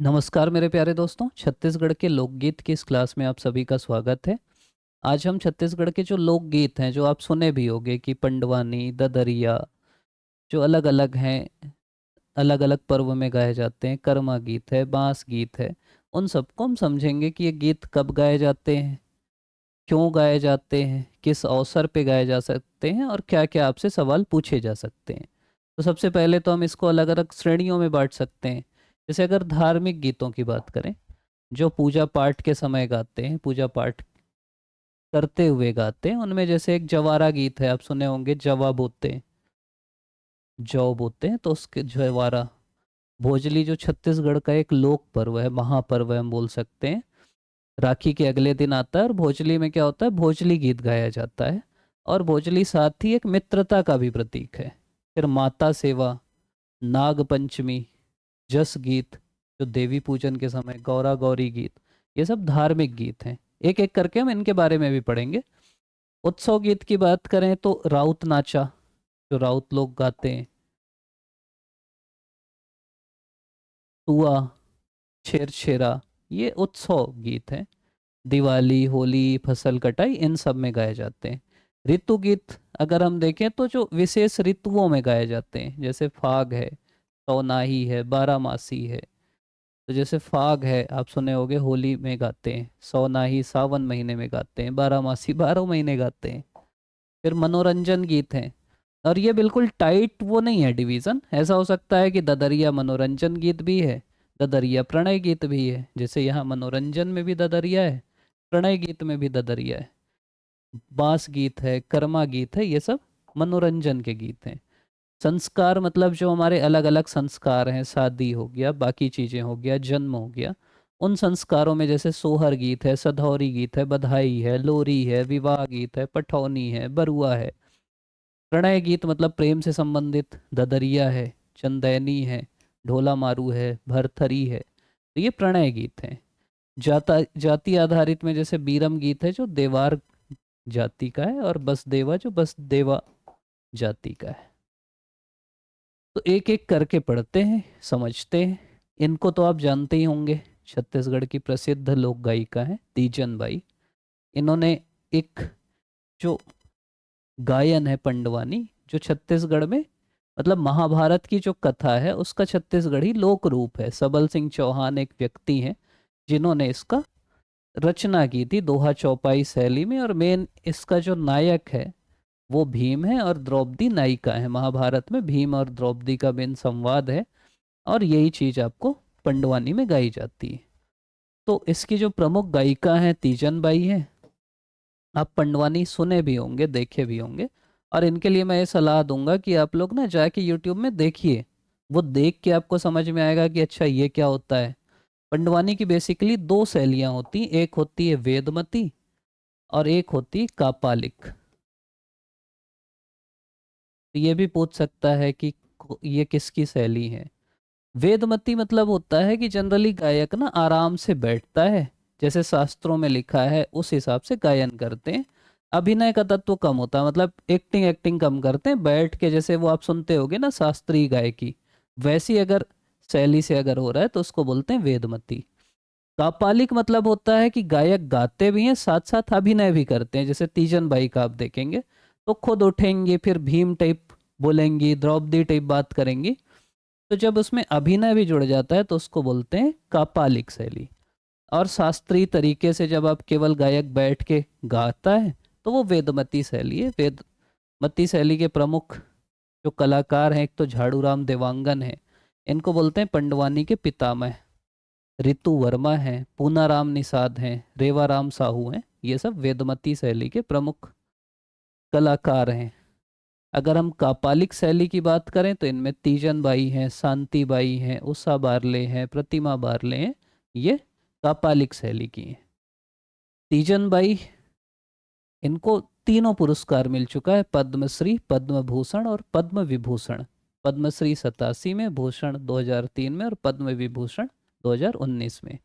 नमस्कार मेरे प्यारे दोस्तों, छत्तीसगढ़ के लोकगीत की इस क्लास में आप सभी का स्वागत है। आज हम छत्तीसगढ़ के जो लोकगीत हैं, जो आप सुने भी होंगे कि पंडवानी, ददरिया, जो अलग अलग हैं, अलग अलग पर्व में गाए जाते हैं, कर्मा गीत है, बांस गीत है, उन सबको हम समझेंगे कि ये गीत कब गाए जाते हैं, क्यों गाए जाते हैं, किस अवसर पे गाए जा सकते हैं और क्या क्या आपसे सवाल पूछे जा सकते हैं। तो सबसे पहले तो हम इसको अलग अलग श्रेणियों में बांट सकते हैं। जैसे अगर धार्मिक गीतों की बात करें, जो पूजा पाठ के समय गाते हैं, पूजा पाठ करते हुए गाते हैं, उनमें जैसे एक जवारा गीत है, आप सुने होंगे, जवा बोते हैं, जौ बोते हैं, तो उसके जवारा। भोजली जो छत्तीसगढ़ का एक लोक पर्व है, महापर्व है हम बोल सकते हैं, राखी के अगले दिन आता है और भोजली में क्या होता है, भोजली गीत गाया जाता है। और भोजली साथ ही एक मित्रता का भी प्रतीक है। फिर माता सेवा, नाग पंचमी, जस गीत, जो देवी पूजन के समय, गौरा गौरी गीत, ये सब धार्मिक गीत हैं। एक एक करके हम इनके बारे में भी पढ़ेंगे। उत्सव गीत की बात करें तो राउत नाचा, जो राउत लोग गाते हैं, तुआ, छेरछेरा, ये उत्सव गीत हैं। दिवाली, होली, फसल कटाई, इन सब में गाए जाते हैं। ऋतु गीत अगर हम देखें तो जो विशेष ऋतुओं में गाए जाते हैं, जैसे फाग है, सौनाही है, बारामासी है। तो जैसे फाग है, आप सुने होंगे, होली में गाते हैं। सौनाही सावन महीने में गाते हैं। बारामासी 12 महीने गाते हैं। फिर मनोरंजन गीत हैं, और ये बिल्कुल टाइट वो नहीं है डिवीजन। ऐसा हो सकता है कि ददरिया मनोरंजन गीत भी है, ददरिया प्रणय गीत भी है। जैसे यहाँ मनोरंजन में भी ददरिया है, प्रणय गीत में भी ददरिया है। बांस गीत है, कर्मा गीत है, ये सब मनोरंजन के गीत हैं। संस्कार मतलब जो हमारे अलग अलग संस्कार हैं, शादी हो गया, बाकी चीजें हो गया, जन्म हो गया, उन संस्कारों में जैसे सोहर गीत है, सधौरी गीत है, बधाई है, लोरी है, विवाह गीत है, पठौनी है, बरुआ है। प्रणय गीत मतलब प्रेम से संबंधित, ददरिया है, चंदैनी है, ढोला मारू है, भरथरी है। तो ये प्रणय गीत हैं। जाति आधारित में जैसे बीरम गीत है, जो देवार जाति का है, और बस देवा, जो बस देवा जाति का है। तो एक एक करके पढ़ते हैं, समझते हैं। इनको तो आप जानते ही होंगे, छत्तीसगढ़ की प्रसिद्ध लोक गायिका है तीजन बाई। इन्होंने एक जो गायन है पंडवानी, जो छत्तीसगढ़ में, मतलब महाभारत की जो कथा है उसका छत्तीसगढ़ी लोक रूप है। सबल सिंह चौहान एक व्यक्ति हैं जिन्होंने इसका रचना की थी दोहा चौपाई शैली में। और मेन इसका जो नायक है वो भीम है और द्रौपदी नायिका है। महाभारत में भीम और द्रौपदी का मेन संवाद है, और यही चीज आपको पंडवानी में गाई जाती है। तो इसकी जो प्रमुख गायिका हैं तीजन बाई हैं। आप पंडवानी सुने भी होंगे, देखे भी होंगे। और इनके लिए मैं ये सलाह दूंगा कि आप लोग ना जाके यूट्यूब में देखिए। वो देख के आपको समझ में आएगा कि अच्छा ये क्या होता है। पंडवानी की बेसिकली दो शैलियाँ होती हैं, एक होती है वेदमती और एक होती है कापालिक। तो ये भी पूछ सकता है कि ये किसकी शैली है। वेदमती मतलब होता है कि जनरली गायक ना आराम से बैठता है, जैसे शास्त्रों में लिखा है उस हिसाब से गायन करते हैं। अभिनय का तत्व कम होता है, मतलब एक्टिंग एक्टिंग कम करते हैं, बैठ के जैसे वो आप सुनते होगे ना शास्त्रीय गायकी, वैसी अगर शैली से अगर हो रहा है तो उसको बोलते हैं वेदमती। कापालिक मतलब होता है कि गायक गाते भी हैं, साथ साथ अभिनय भी करते हैं। जैसे तीजन बाई का आप देखेंगे तो खुद उठेंगे, फिर भीम टाइप बोलेंगी, द्रौपदी टाइप बात करेंगी। तो जब उसमें अभिनय भी जुड़ जाता है तो उसको बोलते हैं कापालिक शैली। और शास्त्रीय तरीके से जब आप केवल गायक बैठ के गाता है तो वो वेदमती शैली है। वेदमती शैली के प्रमुख जो कलाकार हैं, एक तो झाड़ूराम देवांगन है, इनको बोलते हैं पंडवानी के पितामह। रितु वर्मा हैं, पूनाराम निषाद हैं, रेवाराम साहू हैं, ये सब वेदमती शैली के प्रमुख कलाकार हैं। अगर हम कापालिक शैली की बात करें तो इनमें तीजन बाई हैं, शांति बाई हैं, उषा बारले हैं, प्रतिमा बारले हैं। ये कापालिक शैली की हैं। तीजन बाई, इनको तीनों पुरस्कार मिल चुका है, पद्मश्री, पद्म भूषण और पद्म विभूषण। पद्मश्री 87 में, भूषण 2003 में और पद्म विभूषण 2019 में।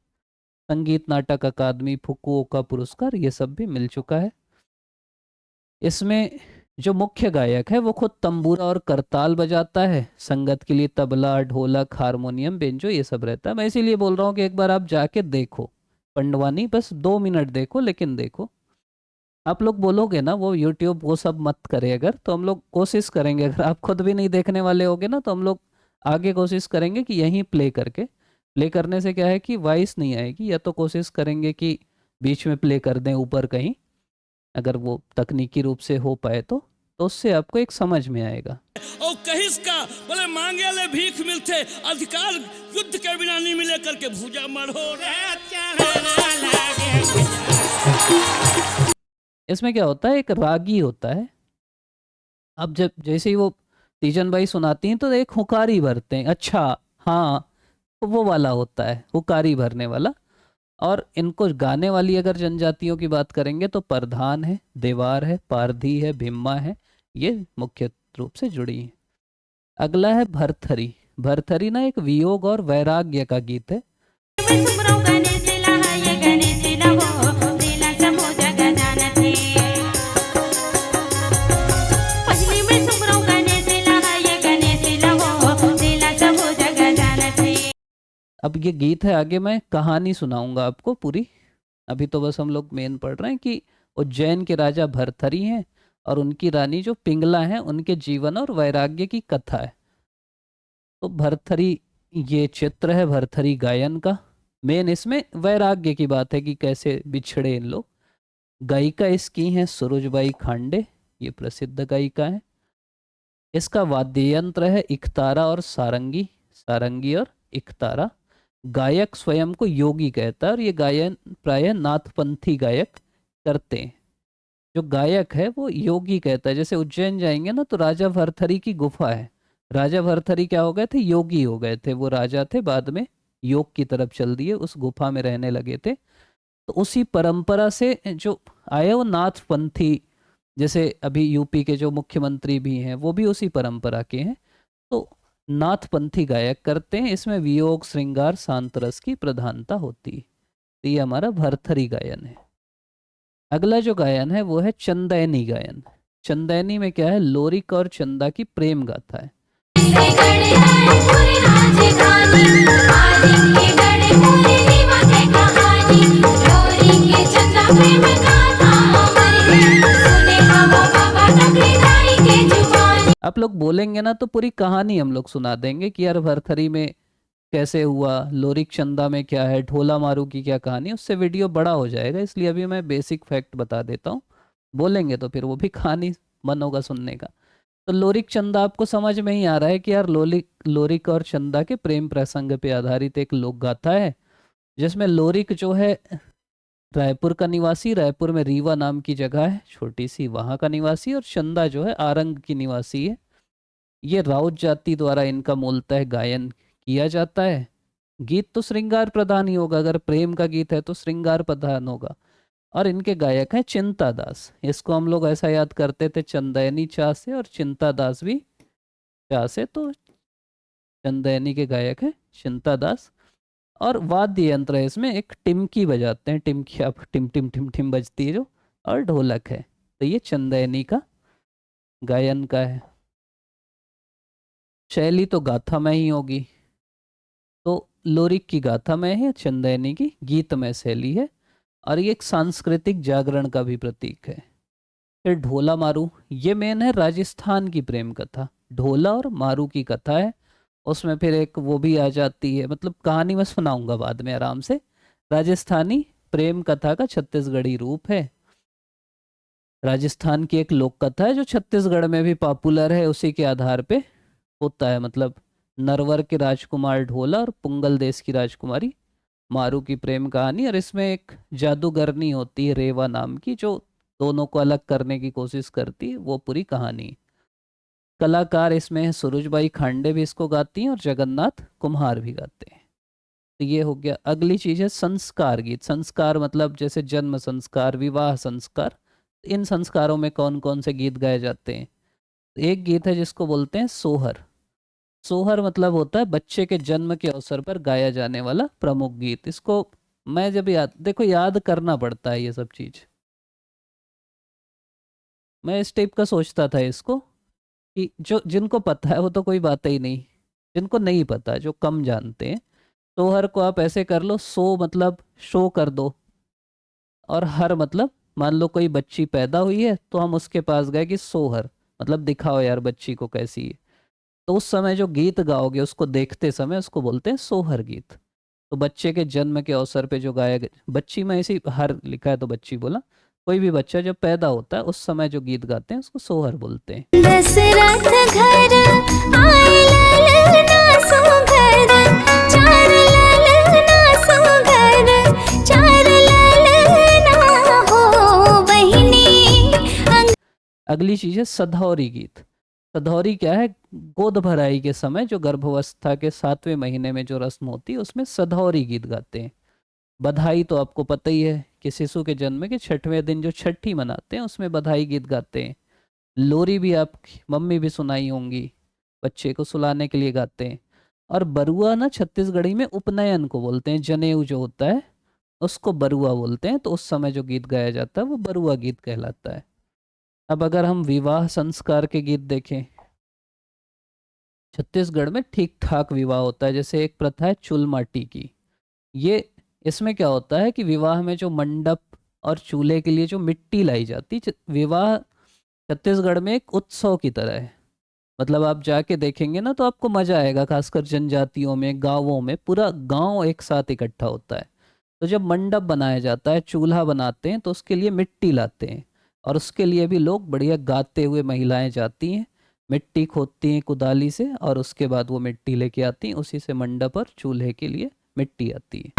संगीत नाटक अकादमी फुकुओका पुरस्कार, ये सब भी मिल चुका है। इसमें जो मुख्य गायक है वो खुद तंबूरा और करताल बजाता है, संगत के लिए तबला, ढोलक, हारमोनियम, बेंजो ये सब रहता है। मैं इसीलिए बोल रहा हूँ कि एक बार आप जाके देखो पंडवानी, बस 2 मिनट देखो, लेकिन देखो। आप लोग बोलोगे ना वो यूट्यूब वो सब मत करे, अगर तो हम लोग कोशिश करेंगे, अगर आप खुद भी नहीं देखने वाले होगे ना तो हम लोग आगे कोशिश करेंगे कि यहीं प्ले करके, प्ले करने से क्या है कि वॉइस नहीं आएगी, या तो कोशिश करेंगे कि बीच में प्ले कर दें ऊपर कहीं, अगर वो तकनीकी रूप से हो पाए तो उससे आपको एक समझ में आएगा। और कहिस का बोले मांगे ले भीख मिलते, अधिकार युद्ध के बिना नहीं मिले करके भूजा मरो। इसमें क्या होता है, एक रागी होता है। अब जब जैसे ही वो तीजन बाई सुनाती हैं तो एक हुकारी भरते हैं, अच्छा हाँ, तो वो वाला होता है हुकारी भरने वाला। और इनको गाने वाली अगर जनजातियों की बात करेंगे तो परधान है, देवार है, पारधी है, भिम्मा है, ये मुख्य रूप से जुड़ी हैं। अगला है भरथरी। भरथरी ना एक वियोग और वैराग्य का गीत है। अब ये गीत है, आगे मैं कहानी सुनाऊंगा आपको पूरी, अभी तो बस हम लोग मेन पढ़ रहे हैं कि उज्जैन के राजा भरथरी हैं और उनकी रानी जो पिंगला हैं, उनके जीवन और वैराग्य की कथा है। तो भरथरी, ये चित्र है भरथरी गायन का। मेन इसमें वैराग्य की बात है कि कैसे बिछड़े इन लोग। गायिका इसकी हैं सुरुजबाई खांडे, ये प्रसिद्ध गायिका है। इसका वाद्य यंत्र है इकतारा और सारंगी, सारंगी और इकतारा। गायक स्वयं को योगी कहता है और ये गायन प्रायः नाथपंथी गायक करते हैं। जो गायक है वो योगी कहता है। जैसे उज्जैन जाएंगे ना तो राजा भरथरी की गुफा है। राजा भरथरी क्या हो गए थे, योगी हो गए थे। वो राजा थे, बाद में योग की तरफ चल दिए, उस गुफा में रहने लगे थे। तो उसी परंपरा से जो आए वो नाथपंथी, जैसे अभी यूपी के जो मुख्यमंत्री भी हैं वो भी उसी परंपरा के हैं। तो नाथपंथी गायक करते हैं। इसमें वियोग, श्रृंगार, शांत रस की प्रधानता होती है। तो ये हमारा भरथरी गायन है। अगला जो गायन है वो है चंदैनी गायन। चंदैनी में क्या है, लोरिक और चंदा की प्रेम गाथा है। आप लोग बोलेंगे ना तो पूरी कहानी हम लोग सुना देंगे कि यार भरथरी में कैसे हुआ, लोरिक चंदा में क्या है, ढोला मारू की क्या कहानी, उससे वीडियो बड़ा हो जाएगा। इसलिए अभी मैं बेसिक फैक्ट बता देता हूँ। बोलेंगे तो फिर वो भी कहानी मन होगा सुनने का। तो लोरिक चंदा आपको समझ में ही आ रहा है कि यार लोरिक और चंदा के प्रेम प्रसंग पे आधारित एक लोक गाथा है, जिसमें लोरिक जो है रायपुर का निवासी, रायपुर में रीवा नाम की जगह है छोटी सी, वहाँ का निवासी, और चंदा जो है आरंग की निवासी है। ये राउत जाति द्वारा इनका मूलतः गायन किया जाता है। गीत तो श्रृंगार प्रधान ही होगा, अगर प्रेम का गीत है तो श्रृंगार प्रधान होगा। और इनके गायक हैं चिंता दास। इसको हम लोग ऐसा याद करते थे चंदैनी चा से, और चिंता दास भी चा से, तो चंदैनी के गायक हैं चिंता दास। और वाद्य यंत्र है इसमें, एक टिमकी बजाते हैं, टिमकी, आप टिम टिम टिम टिम बजती है जो, और ढोलक है। तो ये चंदैनी का गायन का है। शैली तो गाथा में ही होगी, तो लोरिक की गाथा में है, चंदैनी की गीतमय शैली है। और ये एक सांस्कृतिक जागरण का भी प्रतीक है। फिर ढोला मारू, ये मेन है राजस्थान की प्रेम कथा। ढोला और मारू की कथा है। उसमें फिर एक वो भी आ जाती है, मतलब कहानी मैं सुनाऊंगा बाद में आराम से। राजस्थानी प्रेम कथा का छत्तीसगढ़ी रूप है। राजस्थान की एक लोक कथा है जो छत्तीसगढ़ में भी पॉपुलर है, उसी के आधार पे होता है। मतलब नरवर के राजकुमार ढोला और पुंगल देश की राजकुमारी मारू की प्रेम कहानी। और इसमें एक जादूगरनी होती है रेवा नाम की, जो दोनों को अलग करने की कोशिश करती है, वो पूरी कहानी। कलाकार इसमें है सुरुजबाई खांडे भी इसको गाती हैं, और जगन्नाथ कुम्हार भी गाते हैं। तो ये हो गया। अगली चीज है संस्कार गीत। संस्कार मतलब जैसे जन्म संस्कार, विवाह संस्कार, इन संस्कारों में कौन कौन से गीत गाए जाते हैं। एक गीत है जिसको बोलते हैं सोहर। सोहर मतलब होता है बच्चे के जन्म के अवसर पर गाया जाने वाला प्रमुख गीत। इसको मैं जब याद, देखो याद करना पड़ता है ये सब चीज। मैं इस टाइप का सोचता था इसको, कि जो जिनको पता है वो तो कोई बात ही नहीं, जिनको नहीं पता, जो कम जानते हैं, सोहर को आप ऐसे कर लो, सो मतलब शो कर दो, और हर मतलब मान लो कोई बच्ची पैदा हुई है तो हम उसके पास गए कि सोहर मतलब दिखाओ यार बच्ची को कैसी है। तो उस समय जो गीत गाओगे उसको देखते समय उसको बोलते हैं सोहर गीत। तो बच्चे के जन्म के अवसर पे जो गाया बच्ची में इसी हर लिखा है तो बच्ची बोला, कोई भी बच्चा जब पैदा होता है उस समय जो गीत गाते हैं उसको सोहर बोलते हैं। दशरथ घर आए ललना सुघर, चार ललना सुघर, चार ललना हो बहिनी। अगली चीज है सधौरी गीत। सधौरी क्या है? गोद भराई के समय जो गर्भावस्था के 7वें महीने में जो रस्म होती है उसमें सधौरी गीत गाते हैं। बधाई तो आपको पता ही है कि शिशु के जन्म के 6वें दिन जो छठी मनाते हैं उसमें बधाई गीत गाते हैं। लोरी भी आप मम्मी भी सुनाई होंगी, बच्चे को सुलाने के लिए गाते हैं। और बरुआ ना छत्तीसगढ़ी में उपनयन को बोलते हैं, जनेऊ जो होता है उसको बरुआ बोलते हैं, तो उस समय जो गीत गाया जाता है वो बरुआ गीत कहलाता है। अब अगर हम विवाह संस्कार के गीत देखें, छत्तीसगढ़ में ठीक ठाक विवाह होता है। जैसे एक प्रथा है चुल माटी की, ये इसमें क्या होता है कि विवाह में जो मंडप और चूल्हे के लिए जो मिट्टी लाई जाती, विवाह छत्तीसगढ़ में एक उत्सव की तरह है। मतलब आप जाके देखेंगे ना तो आपको मजा आएगा, खासकर जनजातियों में, गांवों में पूरा गांव एक साथ इकट्ठा होता है। तो जब मंडप बनाया जाता है, चूल्हा बनाते हैं, तो उसके लिए मिट्टी लाते हैं, और उसके लिए भी लोग बढ़िया गाते हुए महिलाएं जाती हैं, मिट्टी खोदती हैं कुदाली से, और उसके बाद वो मिट्टी लेके आती हैं, उसी से मंडप और चूल्हे के लिए मिट्टी आती है।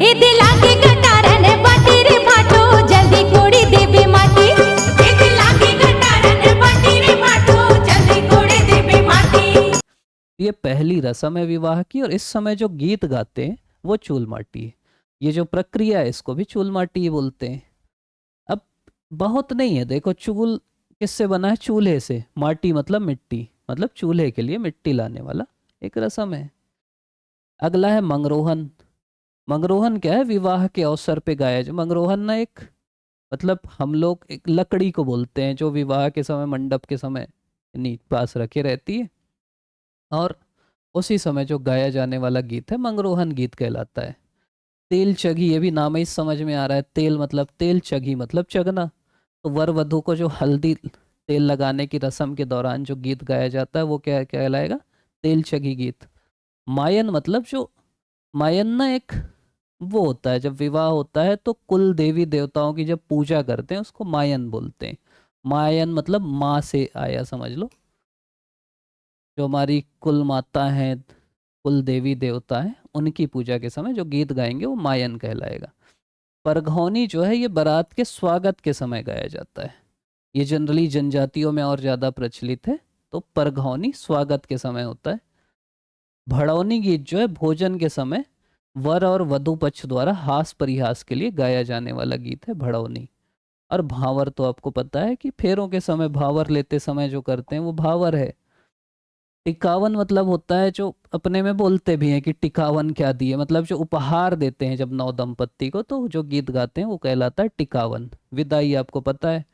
ए दिला के गटारन बाटी रे फाटो, जल्दी कोड़ी देबे माटी। ए दिला के गटारन बाटी रे फाटो, जल्दी कोड़ी देबे माटी। ये पहली रस्म है विवाह की, और इस समय जो गीत गाते हैं वो चूल माटी है। ये जो प्रक्रिया है इसको भी चूल माटी ही बोलते हैं। अब बहुत नहीं है, देखो चूल किससे बना है? चूल्हे से। माटी मतलब मिट्टी, मतलब चूल्हे के लिए मिट्टी लाने वाला एक रस्म है। अगला है मंगरोहन। मंगरोहन क्या है? विवाह के अवसर पे गाया जो मंगरोहन ना, एक मतलब हम लोग एक लकड़ी को बोलते हैं जो विवाह के समय मंडप के समय पास रखे रहती है, और उसी समय जो गाया जाने वाला गीत है मंगरोहन गीत कहलाता है। तेल चगी, ये भी नाम ही समझ में आ रहा है, तेल मतलब तेल, चगी मतलब चगना। तो वर वधु को जो हल्दी तेल लगाने की रस्म के दौरान जो गीत गाया जाता है वो क्या कहलाएगा? तेल चगी गीत। मायन मतलब जो मायन ना एक वो होता है, जब विवाह होता है तो कुल देवी देवताओं की जब पूजा करते हैं उसको मायन बोलते हैं। मायन मतलब माँ से आया, समझ लो, जो हमारी कुल माता हैं, कुल देवी देवता हैं, उनकी पूजा के समय जो गीत गाएंगे वो मायन कहलाएगा। परघौनी जो है ये बारात के स्वागत के समय गाया जाता है। ये जनरली जनजातियों में और ज़्यादा प्रचलित है। तो परघौनी स्वागत के समय होता है। भड़ौनी गीत जो है भोजन के समय वर और वधु पक्ष द्वारा हास परिहास के लिए गाया जाने वाला गीत है भड़ौनी। और भावर तो आपको पता है कि फेरों के समय भावर लेते समय जो करते हैं वो भावर है। टिकावन मतलब होता है जो अपने में बोलते भी हैं कि टिकावन क्या दिए, मतलब जो उपहार देते हैं जब नव दंपत्ति को, तो जो गीत गाते हैं वो कहलाता है टिकावन। विदाई आपको पता है,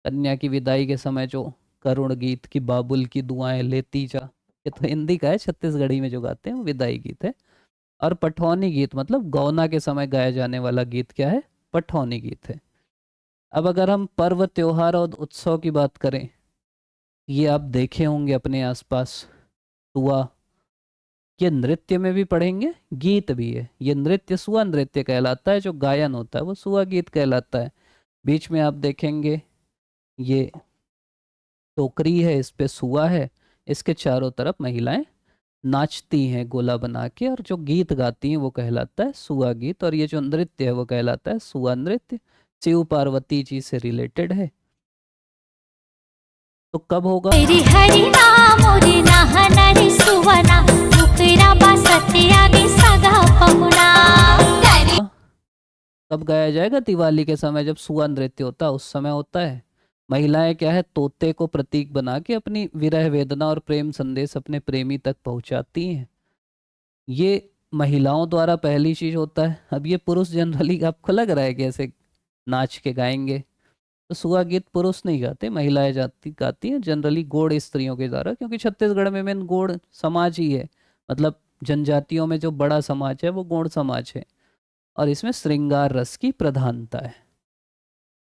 कन्या की विदाई के समय जो करुण गीत की बाबुल की दुआएं लेती जा, ये तो हिंदी का है, छत्तीसगढ़ी में जो गाते हैं वो विदाई गीत है। और पठौनी गीत मतलब गौना के समय गाया जाने वाला गीत क्या है? पठौनी गीत है। अब अगर हम पर्व त्योहार और उत्सव की बात करें, ये आप देखे होंगे अपने आसपास, सुआ, ये नृत्य में भी पढ़ेंगे, गीत भी है। ये नृत्य सुआ नृत्य कहलाता है, जो गायन होता है वो सुआ गीत कहलाता है। बीच में आप देखेंगे ये टोकरी है, इस पे सुआ है, इसके चारों तरफ महिलाएं नाचती हैं गोला बना के, और जो गीत गाती हैं वो कहलाता है सुआ गीत, और ये जो नृत्य है वो कहलाता है सुआ नृत्य। शिव पार्वती जी से रिलेटेड है। तो कब होगा? हरि हरि नाम रे नहना रे सुवना, मुकरा बासते आगे सगा पहुना। कब गाया जाएगा? दिवाली के समय, जब सुआ नृत्य होता है उस समय होता है। महिलाएं क्या है, तोते को प्रतीक बना के अपनी विरह वेदना और प्रेम संदेश अपने प्रेमी तक पहुंचाती हैं। ये महिलाओं द्वारा पहली चीज होता है। अब ये पुरुष जनरली आपको लग रहा है कि ऐसे नाच के गाएंगे? तो सुआ गीत पुरुष नहीं गाते, महिलाएं गाती हैं जनरली गौड़ स्त्रियों के द्वारा, क्योंकि छत्तीसगढ़ में मेन गौड़ समाज ही है। मतलब जनजातियों में जो बड़ा समाज है वो गौड़ समाज है, और इसमें श्रृंगार रस की प्रधानता है।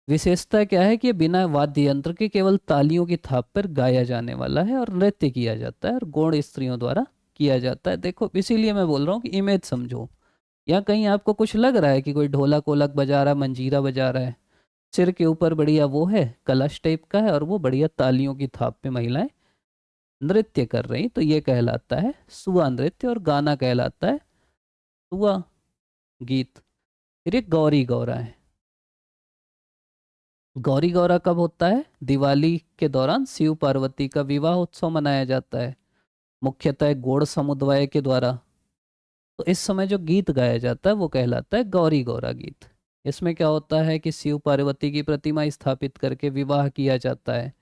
विशेषता क्या है कि ये बिना वाद्य यंत्र के केवल तालियों की थाप पर गाया जाने वाला है और नृत्य किया जाता है, और गौड़ स्त्रियों द्वारा किया जाता है। देखो इसीलिए मैं बोल रहा हूँ कि इमेज समझो। या कहीं आपको कुछ लग रहा है कि कोई ढोलक वोलक बजा रहा है, मंजीरा बजा रहा है, सिर के ऊपर बढ़िया वो है, कलश टाइप का है, और वो बढ़िया तालियों की थाप पे महिलाएं नृत्य कर रही, तो ये कहलाता है सुआ नृत्य, और गाना कहलाता है सुआ गीत। फिर एक गौरी गौरा है। गौरी गौरा कब होता है? दिवाली के दौरान शिव पार्वती का विवाह उत्सव मनाया जाता है, मुख्यतः गौड़ समुदाय के द्वारा। तो इस समय जो गीत गाया जाता है वो कहलाता है गौरी गौरा गीत। इसमें क्या होता है कि शिव पार्वती की प्रतिमा स्थापित करके विवाह किया जाता है,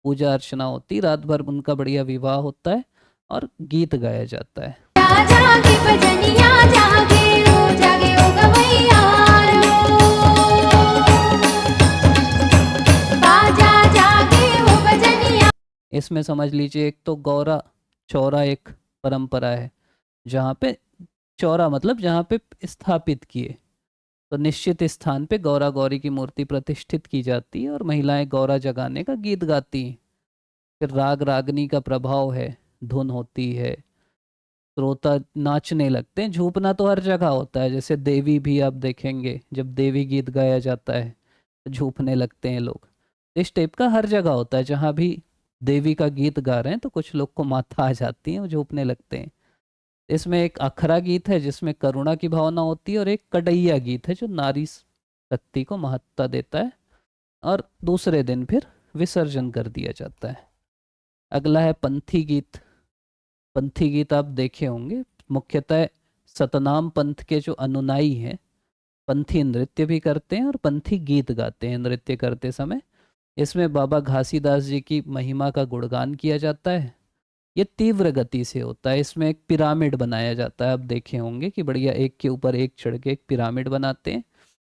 पूजा अर्चना होती, रात भर उनका बढ़िया विवाह होता है और गीत गाया जाता है। जागे बजनिया जागे ओ गवैया रो। बाजा जागे ओ बजनिया। इसमें समझ लीजिए एक तो गौरा चौरा एक परंपरा है, जहाँ पे चौरा मतलब जहाँ पे स्थापित किए, तो निश्चित स्थान पे गौरा गौरी की मूर्ति प्रतिष्ठित की जाती है और महिलाएं गौरा जगाने का गीत गाती हैं। फिर राग रागनी का प्रभाव है, धुन होती है, श्रोता नाचने लगते हैं। झूमना तो हर जगह होता है, जैसे देवी भी आप देखेंगे, जब देवी गीत गाया जाता है तो झूमने लगते हैं लोग। इस टाइप का हर जगह होता है, जहाँ भी देवी का गीत गा रहे हैं तो कुछ लोग को माथा आ जाती है, वो झूमने लगते हैं। इसमें एक अखरा गीत है जिसमें करुणा की भावना होती है, और एक कड़ैया गीत है जो नारी शक्ति को महत्ता देता है, और दूसरे दिन फिर विसर्जन कर दिया जाता है। अगला है पंथी गीत। पंथी गीत आप देखे होंगे, मुख्यतः सतनाम पंथ के जो अनुनायी हैं पंथी नृत्य भी करते हैं और पंथी गीत गाते हैं नृत्य करते समय। इसमें बाबा घासीदास जी की महिमा का गुणगान किया जाता है। ये तीव्र गति से होता है, इसमें एक पिरामिड बनाया जाता है, आप देखे होंगे कि बढ़िया एक के ऊपर एक चढ़ के एक पिरामिड बनाते हैं।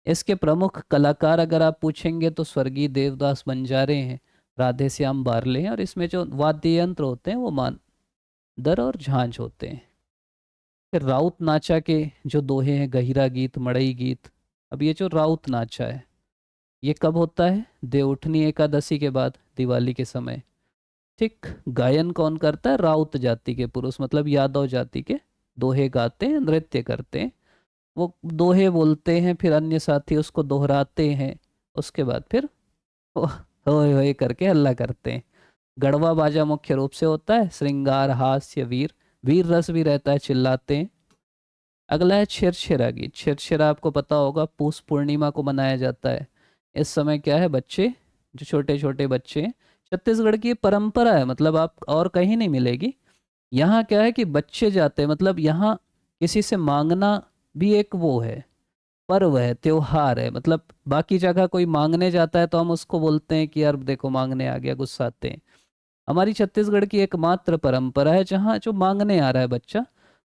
इसके प्रमुख कलाकार अगर आप पूछेंगे तो स्वर्गीय देवदास बंजारे हैं, राधे श्याम बारले हैं, और इसमें जो वाद्य यंत्र होते हैं वो मानदर और झांझ होते हैं। फिर राउत नाचा के जो दोहे हैं, गहिरा गीत, मड़ई गीत। अब ये जो राउत नाचा है ये कब होता है? देवउठनी एकादशी के बाद, दिवाली के समय। ठीक, गायन कौन करता है? राउत जाति के पुरुष, मतलब यादव जाति के दोहे गाते हैं, नृत्य करते हैं। वो दोहे बोलते हैं, फिर अन्य साथी उसको दोहराते हैं, उसके बाद फिर होए होए करके हल्ला करते हैं। गढ़वा बाजा मुख्य रूप से होता है, श्रृंगार, हास्य, वीर वीर रस भी रहता है, चिल्लाते हैं। अगला है छेरछेरा गीत। छेरछेरा आपको पता होगा पूस पूर्णिमा को मनाया जाता है। इस समय क्या है, बच्चे जो छोटे छोटे बच्चे हैं, छत्तीसगढ़ की ये परंपरा है, मतलब आप और कहीं नहीं मिलेगी। यहाँ क्या है कि बच्चे जाते हैं, मतलब यहाँ किसी से मांगना भी एक वो है, पर्व है, त्योहार है। मतलब बाकी जगह कोई मांगने जाता है तो हम उसको बोलते हैं कि यार देखो मांगने आ गया, गुस्साते हैं। हमारी छत्तीसगढ़ की एकमात्र परंपरा है जहाँ जो मांगने आ रहा है बच्चा,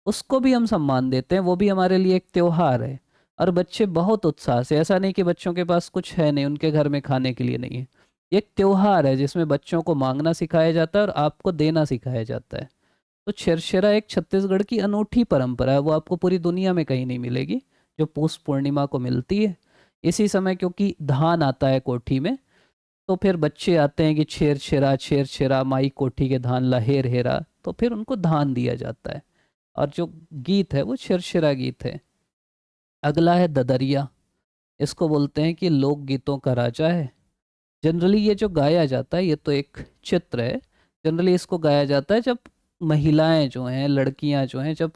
उसको भी हम सम्मान देते हैं, वो भी हमारे लिए एक त्योहार है। और बच्चे बहुत उत्साह से, ऐसा नहीं कि बच्चों के पास कुछ है नहीं, उनके घर में खाने के लिए नहीं है, एक त्योहार है जिसमें बच्चों को मांगना सिखाया जाता है और आपको देना सिखाया जाता है। तो छेरछेरा एक छत्तीसगढ़ की अनूठी परंपरा है, वो आपको पूरी दुनिया में कहीं नहीं मिलेगी, जो पौष पूर्णिमा को मिलती है। इसी समय क्योंकि धान आता है कोठी में, तो फिर बच्चे आते हैं कि छेर छेरा माई कोठी के धान लहेर हेरा, तो फिर उनको धान दिया जाता है। और जो गीत है वो छेरछेरा गीत है। अगला है ददरिया। इसको बोलते हैं कि लोक गीतों का राजा है। जनरली ये जो गाया जाता है ये तो एक चित्र है, जनरली इसको गाया जाता है जब महिलाएं जो हैं, लड़कियां जो हैं, जब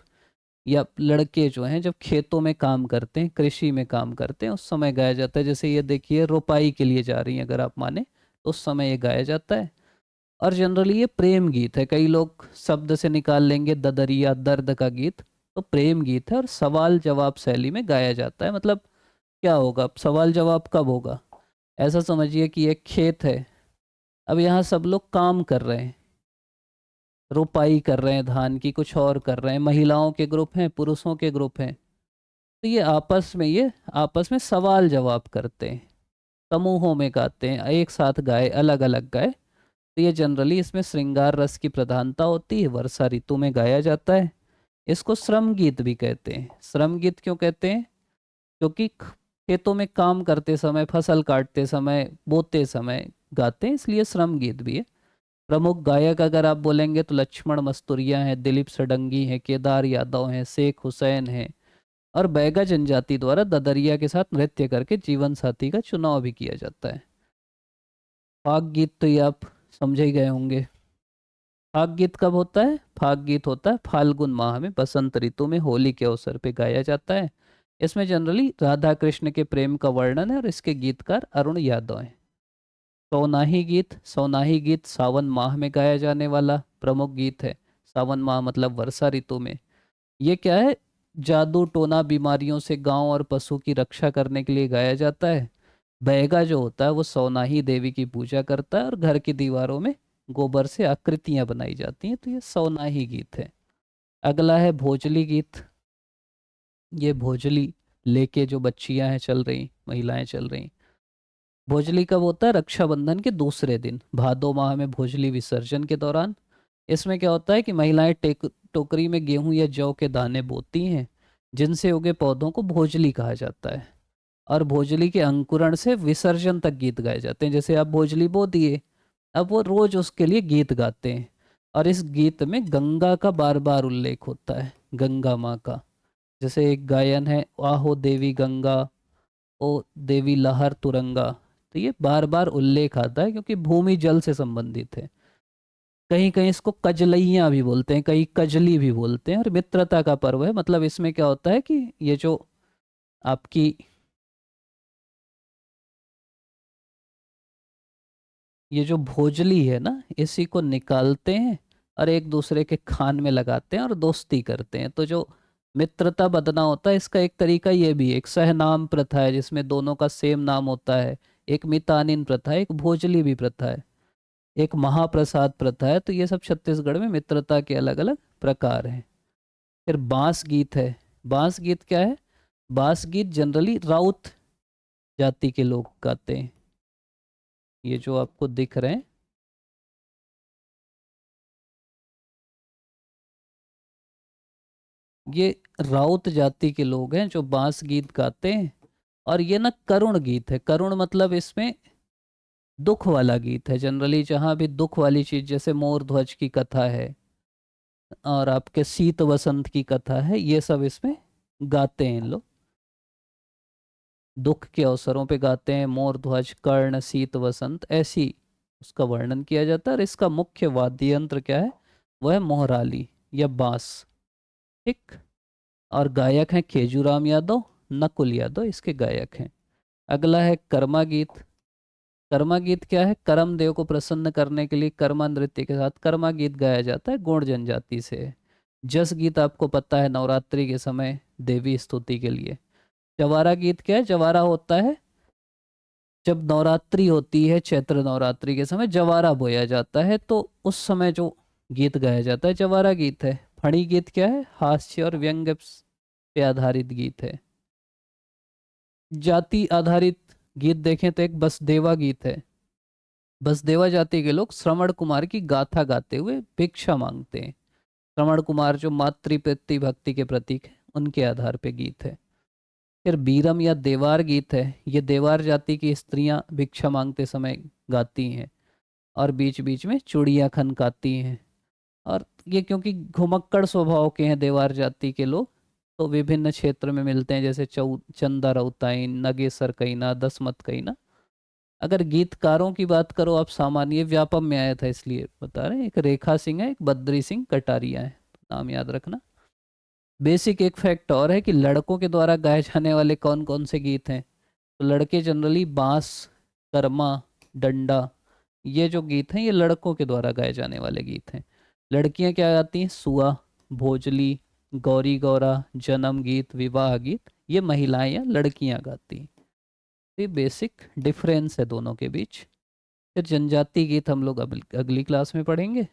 या लड़के जो हैं जब खेतों में काम करते हैं, कृषि में काम करते हैं, उस समय गाया जाता है। जैसे ये देखिए रोपाई के लिए जा रही हैं अगर आप माने, तो उस समय ये गाया जाता है। और जनरली ये प्रेम गीत है, कई लोग शब्द से निकाल लेंगे ददरिया, दर्द का गीत, तो प्रेम गीत है और सवाल जवाब शैली में गाया जाता है। मतलब क्या होगा, सवाल जवाब कब होगा? ऐसा समझिए कि एक खेत है, अब यहाँ सब लोग काम कर रहे हैं, रोपाई कर रहे हैं धान की, कुछ और कर रहे हैं, महिलाओं के ग्रुप हैं, पुरुषों के ग्रुप हैं, तो ये आपस में सवाल जवाब करते हैं। समूहों में गाते हैं, एक साथ गाए, अलग अलग गाए। तो ये जनरली इसमें श्रृंगार रस की प्रधानता होती है, वर्षा ऋतु में गाया जाता है। इसको श्रम गीत भी कहते हैं। श्रम गीत क्यों कहते हैं? क्योंकि खेतों में काम करते समय, फसल काटते समय, बोते समय गाते हैं, इसलिए श्रम गीत भी है। प्रमुख गायक अगर आप बोलेंगे तो लक्ष्मण मस्तुरिया हैं, दिलीप सडंगी हैं, केदार यादव हैं, शेख हुसैन हैं। और बैगा जनजाति द्वारा ददरिया के साथ नृत्य करके जीवन साथी का चुनाव भी किया जाता है। फाग गीत तो ये आप समझ ही गए होंगे। फाग गीत कब होता है? फाग गीत होता है फाल्गुन माह में, बसंत ऋतु में, होली के अवसर पे गाया जाता है। इसमें जनरली राधा कृष्ण के प्रेम का वर्णन है और इसके गीतकार अरुण यादव हैं। सौनाही गीत, सौनाही गीत सावन माह में गाया जाने वाला प्रमुख गीत है। सावन माह मतलब वर्षा ऋतु में। ये क्या है? जादू टोना बीमारियों से गांव और पशु की रक्षा करने के लिए गाया जाता है। बैगा जो होता है वो सौनाही देवी की पूजा करता है और घर की दीवारों में गोबर से आकृतियां बनाई जाती हैं, तो ये सौनाही गीत है। अगला है भोजली गीत। ये भोजली लेके जो बच्चियां हैं चल रही, महिलाएं चल रही। भोजली कब होता है? रक्षाबंधन के दूसरे दिन, भादो माह में भोजली विसर्जन के दौरान। इसमें क्या होता है कि महिलाएं टोकरी में गेहूं या जौ के दाने बोती हैं, जिनसे उगे पौधों को भोजली कहा जाता है। और भोजली के अंकुरण से विसर्जन तक गीत गाए जाते हैं। जैसे आप भोजली बो दिए, अब वो रोज उसके लिए गीत गाते हैं। और इस गीत में गंगा का बार बार उल्लेख होता है, गंगा माँ का। जैसे एक गायन है, आहो देवी गंगा, ओ देवी लहर तुरंगा। तो ये बार बार उल्लेख आता है क्योंकि भूमि जल से संबंधित है। कहीं कहीं इसको कजलैया भी बोलते हैं, कहीं कजली भी बोलते हैं। और मित्रता का पर्व है, मतलब इसमें क्या होता है कि ये जो आपकी ये जो भोजली है ना, इसी को निकालते हैं और एक दूसरे के खान में लगाते हैं और दोस्ती करते हैं। तो जो मित्रता बंधना होता है, इसका एक तरीका ये भी है। एक सहनाम प्रथा है जिसमें दोनों का सेम नाम होता है, एक मितानिन प्रथा है, एक भोजली भी प्रथा है, एक महाप्रसाद प्रथा है। तो ये सब छत्तीसगढ़ में मित्रता के अलग अलग प्रकार हैं। फिर बांस गीत है। बांस गीत क्या है? बांस गीत जनरली राउत जाति के लोग गाते हैं। ये जो आपको दिख रहे हैं, ये राउत जाति के लोग हैं जो बांस गीत गाते हैं। और ये ना करुण गीत है। करुण मतलब इसमें दुख वाला गीत है। जनरली जहाँ भी दुख वाली चीज, जैसे मोर ध्वज की कथा है और आपके शीत वसंत की कथा है, ये सब इसमें गाते हैं लोग। दुख के अवसरों पे गाते हैं। मोर ध्वज, कर्ण, शीत वसंत, ऐसी उसका वर्णन किया जाता है। और इसका मुख्य वाद्य यंत्र क्या है? वह है मोहराली या बांस। ठीक। और गायक हैं खेजूराम यादव, नकुल यादव इसके गायक हैं। अगला है कर्मा गीत। कर्मा गीत क्या है? कर्म देव को प्रसन्न करने के लिए कर्मा नृत्य के साथ कर्मा गीत गाया जाता है, गोंड जनजाति से। जस गीत आपको पता है, नवरात्रि के समय देवी स्तुति के लिए। जवारा गीत क्या है? जवारा होता है जब नवरात्रि होती है, चैत्र नवरात्रि के समय जवारा बोया जाता है, तो उस समय जो गीत गाया जाता है जवारा गीत है। फणी गीत क्या है? हास्य और व्यंग्य पे आधारित गीत है। जाति आधारित गीत देखें तो एक बसदेवा गीत है। बसदेवा जाति के लोग श्रवण कुमार की गाथा गाते हुए भिक्षा मांगते हैं। श्रवण कुमार जो मातृप्रति भक्ति के प्रतीक है, उनके आधार पे गीत है। फिर बीरम या देवार गीत है। ये देवार जाति की स्त्रियां भिक्षा मांगते समय गाती हैं और बीच बीच में चूड़ियाँ खनकाती हैं। और ये क्योंकि घुमक्कड़ स्वभाव के हैं देवार जाति के लोग, तो विभिन्न क्षेत्र में मिलते हैं, जैसे चंदा रउताइन, नगेसर कैना, दसमत कैना। अगर गीतकारों की बात करो आप, सामान्य व्यापम में आया था इसलिए बता रहे हैं। एक रेखा सिंह है, एक बद्री सिंह कटारिया है, नाम याद रखना। बेसिक एक फैक्ट और है कि लड़कों के द्वारा गाए जाने वाले कौन कौन से गीत हैं। तो लड़के जनरली बांस, कर्मा, डंडा, ये जो गीत हैं ये लड़कों के द्वारा गाए जाने वाले गीत हैं। लड़कियां क्या गाती हैं? सुआ, भोजली, गौरी गौरा, जन्म गीत, विवाह गीत, ये महिलाएं या लड़कियां गाती हैं। ये बेसिक डिफरेंस है दोनों के बीच। फिर जनजाति गीत हम लोग अगली क्लास में पढ़ेंगे।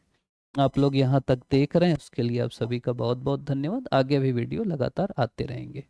आप लोग यहाँ तक देख रहे हैं उसके लिए आप सभी का बहुत बहुत धन्यवाद। आगे भी वीडियो लगातार आते रहेंगे।